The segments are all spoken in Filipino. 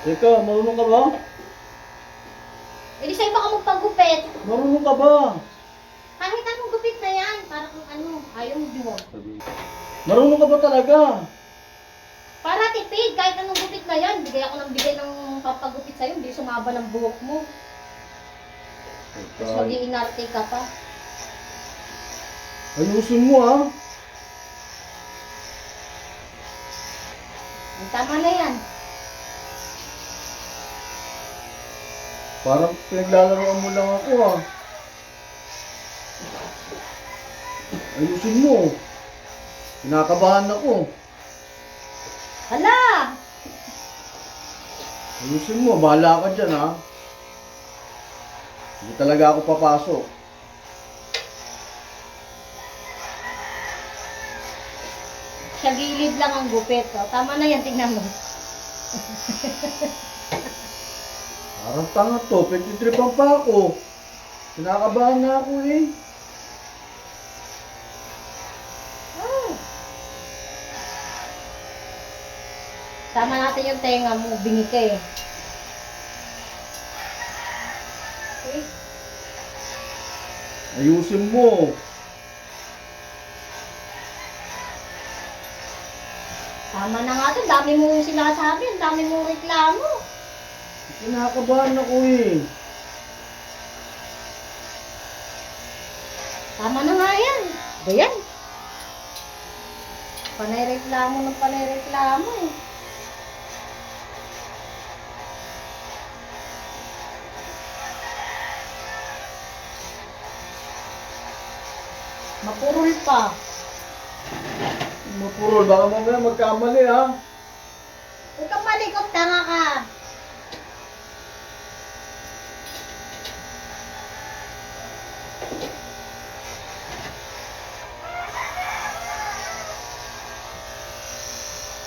Teka, marunong ka ba? Eh di sa'yo baka magpagupit. Marunong ka ba? Kahit anong gupit na yan. Para kung ano, ayaw mo diwag. Marunong ka ba talaga? Para tipid, kahit anong gupit na yan. Bigay ako ng bigay ng papagupit sa'yo. Hindi sumaba ng buhok mo. Tapos mag-iinarte ka pa. Ayusin mo ah. Tama na yan. Parang pinaglalaroan mo lang ako ah. Ayusin mo. Kinakabahan ako. Hala! Ayusin mo, bahala ka dyan ha. Hindi talaga ako papasok. Sa gilid lang ang gupit. O, tama na yan, tingnan mo. Parang tanga to, pagtitripan pa ako. Kinakabahan na ako eh. Ah. Tama natin yung tenga mo, bingi ka eh. Okay. Ayusin mo. Tama na nga to, dami mo sinasabi, ang dami mo reklamo. Kinakabahan ako eh. Tama na nga yan. Ganyan. Panay-reklamo ng panay-reklamo eh. Mapurol pa. Mapurol, baka mamaya magkamali ha. Huwag kang malikot, tanga ka.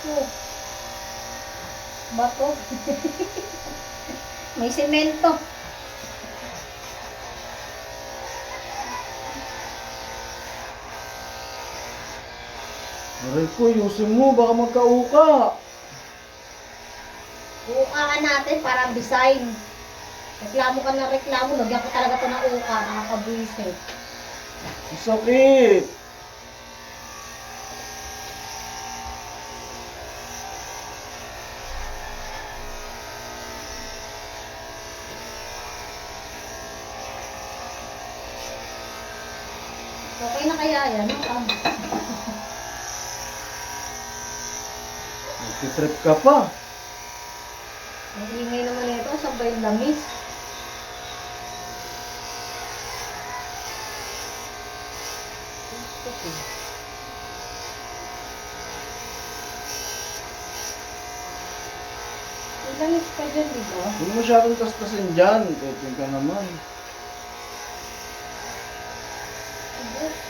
Oh. Bato. May semento. Aray ko, ayusin mo, baka magkauka. Uukaan natin para design. Reklamo ka ng reklamo, lagyan ko talaga ito ng uka, nakakabuisit. Ang sakit. Okay na kaya yan? Nagtitrip ka pa. Ang ingay naman ito, sabay lamis. May lamis pa dyan, di ba? Huwag masyadong taspasin dyan. Pwede ka naman. Hindi.